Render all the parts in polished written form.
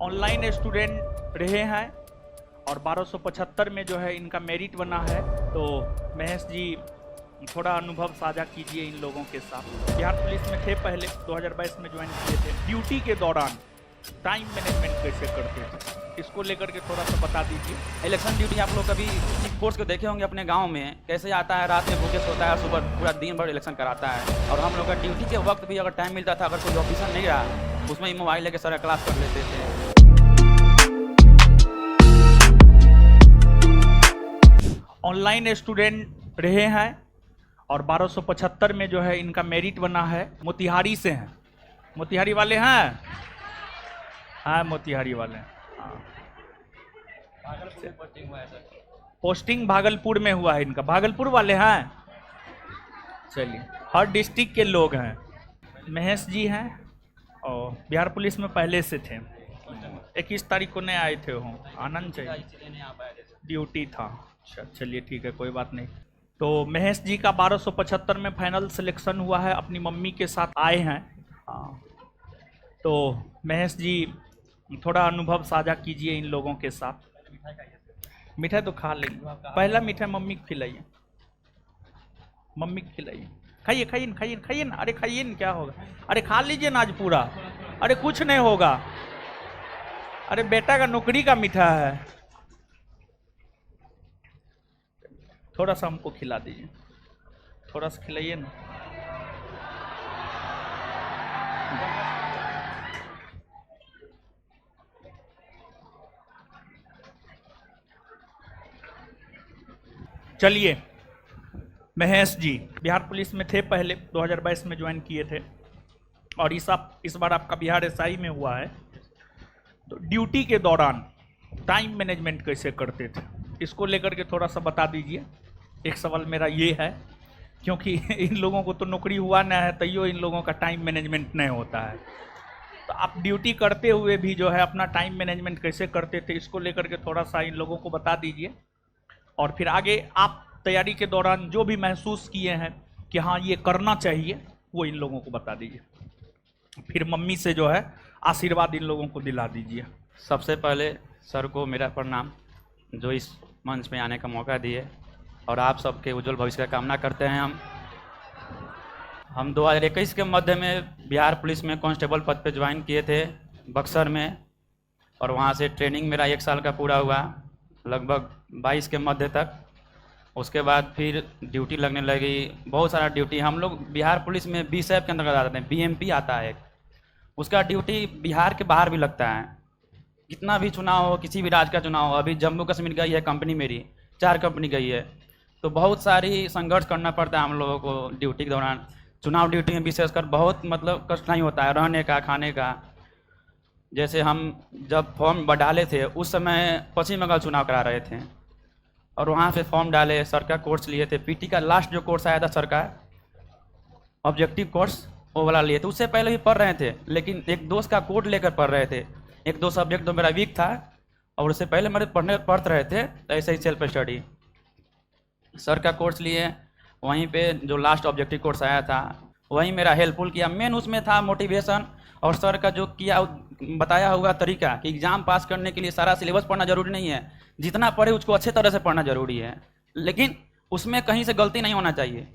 Online student रहे हैं और 1275 में जो है इनका मेरिट बना है। तो महेश जी थोड़ा अनुभव साझा कीजिए इन लोगों के साथ। बिहार पुलिस में थे पहले, 2022 में ज्वाइन किए थे। ड्यूटी के दौरान टाइम मैनेजमेंट कैसे करते थे, इसको लेकर के थोड़ा सा बता दीजिए। इलेक्शन ड्यूटी आप लोग कभी किसी फोर्स को देखे होंगे अपने गांव में, कैसे आता है, रात में भूखे सोता है, सुबह पूरा दिन भर इलेक्शन कराता है। और हम लोग का ड्यूटी के वक्त भी अगर टाइम मिलता था, अगर कोई ऑफिसर नहीं रहा, उसमें ही मोबाइल लेके सारा क्लास कर लेते थे। ऑनलाइन स्टूडेंट रहे हैं और 1275 में जो है इनका मेरिट बना है। मोतिहारी से हैं, मोतिहारी वाले हैं? हाँ, मोतिहारी वाले हैं। पोस्टिंग भागलपुर में हुआ है इनका। भागलपुर वाले हैं? चलिए, हर डिस्ट्रिक्ट के लोग हैं। महेश जी हैं और बिहार पुलिस में पहले से थे। 21 तारीख को नहीं आए थे, हो आनंद चाहिए, ड्यूटी था। अच्छा, चलिए ठीक है, कोई बात नहीं। तो महेश जी का 1275 में फाइनल सिलेक्शन हुआ है, अपनी मम्मी के साथ आए हैं। तो महेश जी थोड़ा अनुभव साझा कीजिए इन लोगों के साथ। मिठाई तो खा लेंगे, पहला मिठाई मम्मी को खिलाइए, मम्मी को खिलाइए। खाइए खाइए खाइए खाइए ना, अरे खाइए ना, क्या होगा, अरे खा लीजिए ना आज पूरा, अरे कुछ नहीं होगा, अरे बेटा का नौकरी का मिठा है, थोड़ा सा हमको खिला दीजिए, थोड़ा सा खिलाइए ना। चलिए, महेश जी बिहार पुलिस में थे पहले, 2022 में ज्वाइन किए थे और इस बार आपका बिहार एसआई में हुआ है। तो ड्यूटी के दौरान टाइम मैनेजमेंट कैसे करते थे, इसको लेकर के थोड़ा सा बता दीजिए। एक सवाल मेरा ये है, क्योंकि इन लोगों को तो नौकरी हुआ ना है, तैयो इन लोगों का टाइम मैनेजमेंट नहीं होता है। तो आप ड्यूटी करते हुए भी जो है अपना टाइम मैनेजमेंट कैसे करते थे, इसको लेकर के थोड़ा सा इन लोगों को बता दीजिए। और फिर आगे आप तैयारी के दौरान जो भी महसूस किए हैं कि हाँ ये करना चाहिए, वो इन लोगों को बता दीजिए। फिर मम्मी से जो है आशीर्वाद इन लोगों को दिला दीजिए। सबसे पहले सर को मेरा प्रणाम, जो इस मंच में आने का मौका दिए, और आप सबके उज्जवल भविष्य का कामना करते हैं। हम 2021 के मध्य में बिहार पुलिस में कांस्टेबल पद पे ज्वाइन किए थे बक्सर में, और वहाँ से ट्रेनिंग मेरा 1 साल का पूरा हुआ, लगभग 22 के मध्य तक। उसके बाद फिर ड्यूटी लगने लगी, बहुत सारा ड्यूटी। हम लोग बिहार पुलिस में बीएसएफ के अंतर्गत आते हैं, बीएमपी आता है, उसका ड्यूटी बिहार के बाहर भी लगता है। कितना भी चुनाव हो, किसी भी राज्य का चुनाव हो, अभी जम्मू कश्मीर गई है कंपनी मेरी, 4 कंपनी गई है, तो बहुत सारी संघर्ष करना पड़ता है हम लोगों को ड्यूटी के दौरान। चुनाव ड्यूटी में विशेषकर बहुत मतलब कठिनाई होता है, रहने का, खाने का। जैसे हम जब फॉर्म डाले थे उस समय पश्चिम बंगाल चुनाव करा रहे थे, और वहाँ से फॉर्म डाले, सर का कोर्स लिए थे। पीटी का लास्ट जो कोर्स आया था सर का, ऑब्जेक्टिव कोर्स, वो वाला लिए थे। उससे पहले भी पढ़ रहे थे, लेकिन एक दोस्त का कोड लेकर पढ़ रहे थे। एक दो सब्जेक्ट तो मेरा वीक था, और उससे पहले मेरे पढ़ते रहे थे, ऐसे ही सेल्फ स्टडी। सर का कोर्स लिए, वहीं पे जो लास्ट ऑब्जेक्टिव कोर्स आया था वहीं मेरा हेल्पफुल किया। मेन उसमें था मोटिवेशन, और सर का जो किया बताया हुआ तरीका कि एग्ज़ाम पास करने के लिए सारा सिलेबस पढ़ना जरूरी नहीं है, जितना पढ़े उसको अच्छे तरह से पढ़ना जरूरी है, लेकिन उसमें कहीं से गलती नहीं होना चाहिए।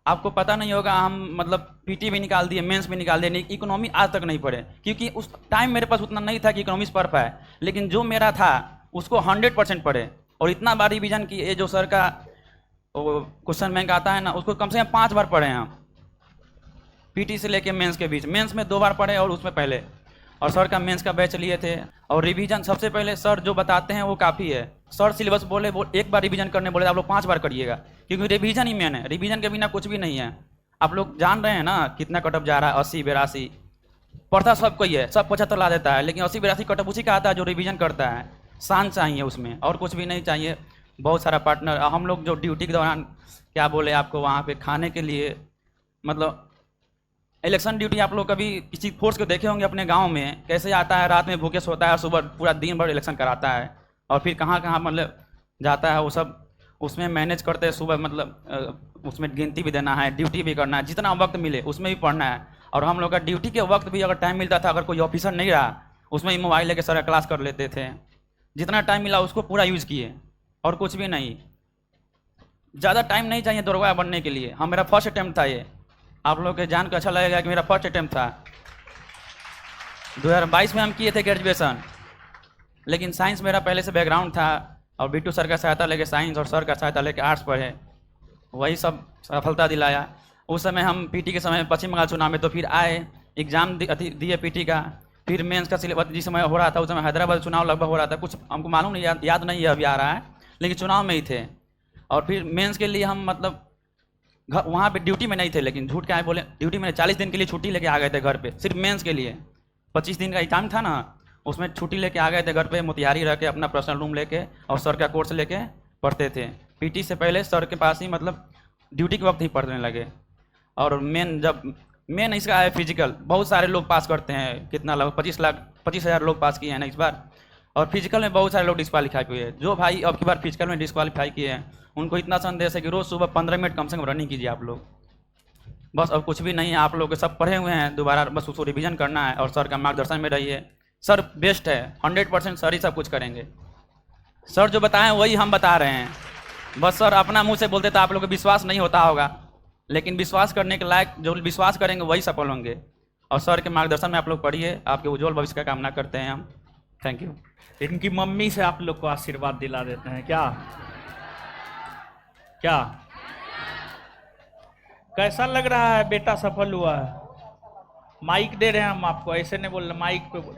आपको पता नहीं होगा, हम मतलब पीटी भी निकाल दिए, मेंस भी निकाल दिए, इकोनॉमी आज तक नहीं पढ़े, क्योंकि उस टाइम मेरे पास उतना नहीं था कि इकोनॉमिक्स पढ़ पाए। लेकिन जो मेरा था उसको 100% पढ़े, और इतना बार रिविजन की। ये जो सर का क्वेश्चन बैंक आता है ना, उसको कम से कम 5 बार पढ़े हैं, पीटी से लेके मेंस के बीच। मेंस में 2 बार पढ़े और उसमें पहले, और सर का मेंस का बैच लिए थे। और रिवीजन सबसे पहले सर जो बताते हैं वो काफ़ी है। सर सिलेबस बोले 1 बार रिवीजन करने बोले, आप लोग 5 बार करिएगा, क्योंकि रिवीजन ही मेन है, रिवीजन के बिना कुछ भी नहीं है। आप लोग जान रहे हैं ना कितना कटअप जा रहा है, 80 82 पढ़ता सबको ही है, सब 75 ला देता है, लेकिन 80 82 कटअप उसी का आता है जो रिवीजन करता है। शान चाहिए उसमें, और कुछ भी नहीं चाहिए। बहुत सारा पार्टनर, हम लोग जो ड्यूटी के दौरान क्या बोले आपको, वहाँ पे खाने के लिए, मतलब इलेक्शन ड्यूटी आप लोग कभी किसी फोर्स को देखे होंगे अपने गांव में, कैसे आता है, रात में भूखे सोता है, सुबह पूरा दिन भर इलेक्शन कराता है, और फिर कहाँ कहाँ मतलब जाता है, वो सब उसमें मैनेज करते हैं। सुबह मतलब उसमें गिनती भी देना है, ड्यूटी भी करना है, जितना वक्त मिले उसमें भी पढ़ना है। और हम लोग का ड्यूटी के वक्त भी अगर टाइम मिलता था, अगर कोई ऑफिसर नहीं रहा, उसमें ही मोबाइल लेके सर क्लास कर लेते थे। जितना टाइम मिला उसको पूरा यूज़ किए और कुछ भी नहीं। ज़्यादा टाइम नहीं चाहिए दरोगा बनने के लिए। मेरा फर्स्ट अटैम्प्ट था ये। आप लोग के जान को अच्छा लगेगा कि मेरा फर्स्ट अटैम्प्ट था। 2022 में हम किए थे ग्रेजुएशन, लेकिन साइंस मेरा पहले से बैकग्राउंड था और बिट्टू सर का सहायता लेके साइंस और सर का सहायता लेके आर्ट्स पढ़े, वही सब सफलता दिलाया। उस समय हम पीटी के समय पश्चिम बंगाल चुनाव में तो फिर आए, एग्ज़ाम दिए पीटी का, फिर मेंस का सिलेबस जिस समय हो रहा था उस समय हैदराबाद चुनाव लगभग हो रहा था, कुछ हमको मालूम नहीं, याद नहीं है अभी आ रहा है, लेकिन चुनाव में ही थे। और फिर मेंस के लिए हम मतलब वहाँ पे ड्यूटी में नहीं थे, लेकिन झूठ क्या है बोले, ड्यूटी में 40 दिन के लिए छुट्टी लेके आ गए थे घर पे, सिर्फ मेंस के लिए। 25 दिन का एग्जाम था ना, उसमें छुट्टी लेके आ गए थे घर पे, मोतिहारी रह के अपना पर्सनल रूम लेके और सर का कोर्स लेके पढ़ते थे। पीटी से पहले सर के पास ही मतलब ड्यूटी के वक्त ही पढ़ने लगे। और मेन इसका है फिजिकल, बहुत सारे लोग पास करते हैं, कितना लगभग 25,000 लोग पास किए हैं ना इस बार। और फिजिकल में बहुत सारे लोग डिस्क्वालीफाई हुए हैं। जो भाई अब की बार फिजिकल में डिस्क्वालीफाई किए हैं उनको इतना संदेश है कि रोज़ सुबह 15 मिनट कम से कम रनिंग कीजिए आप लोग। बस अब कुछ भी नहीं है, आप लोग सब पढ़े हुए हैं, दोबारा बस उसको रिवीजन करना है और सर का मार्गदर्शन में रहिए। सर बेस्ट है, 100% सर ही सब कुछ करेंगे। सर जो बताएं वही हम बता रहे हैं। बस सर अपना मुंह से बोलते तो आप लोगों को विश्वास नहीं होता होगा, लेकिन विश्वास करने के लायक जो विश्वास करेंगे वही सफल होंगे। और सर के मार्गदर्शन में आप लोग पढ़िए, आपके उज्जवल भविष्य का कामना करते हैं हम। Thank you. इनकी मम्मी से आप लोग को आशीर्वाद दिला देते हैं क्या? क्या कैसा लग रहा है? बेटा सफल हुआ है। माइक दे रहे हैं हम आपको, ऐसे नहीं बोल रहे, माइक पे बोल।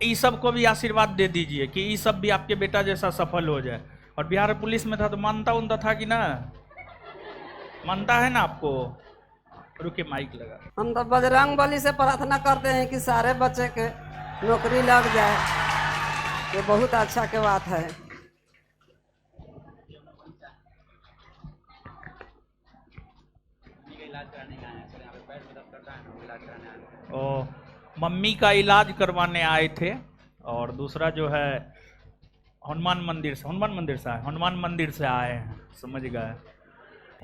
ई सब को भी आशीर्वाद दे दीजिए कि ई सब भी आपके बेटा जैसा सफल हो जाए। और बिहार पुलिस में था तो मानता उनता था कि ना? मानता है ना आपको? रुके माइक लगा। हम तो बजरंग बली से प्रार्थना करते हैं कि सारे बच्चे के नौकरी लग जाए, ये बहुत अच्छा के बात है। ओ, मम्मी का इलाज करवाने आए थे। और दूसरा जो है हनुमान मंदिर से आए हैं, समझ गए?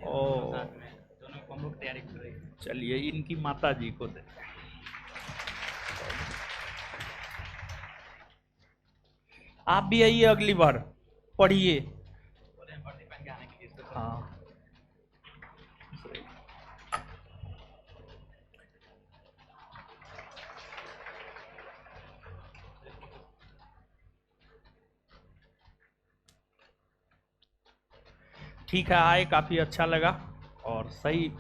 ओ, दोनों हम लोग तैयारी कर रहे हैं। चलिए इनकी माता जी को दे। आप भी आइए अगली बार, पढ़िए। हाँ, ठीक है, आए, काफ़ी अच्छा लगा और सही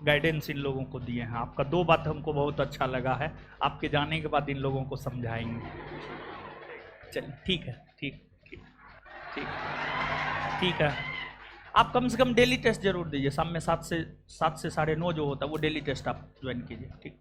गाइडेंस इन लोगों को दिए हैं। आपका 2 बात हमको बहुत अच्छा लगा है, आपके जाने के बाद इन लोगों को समझाएंगे। चलिए ठीक है, ठीक ठीक ठीक ठीक है। आप कम से कम डेली टेस्ट जरूर दीजिए, शाम में 7 से 9:30 जो होता है वो डेली टेस्ट आप ज्वाइन कीजिए, ठीक।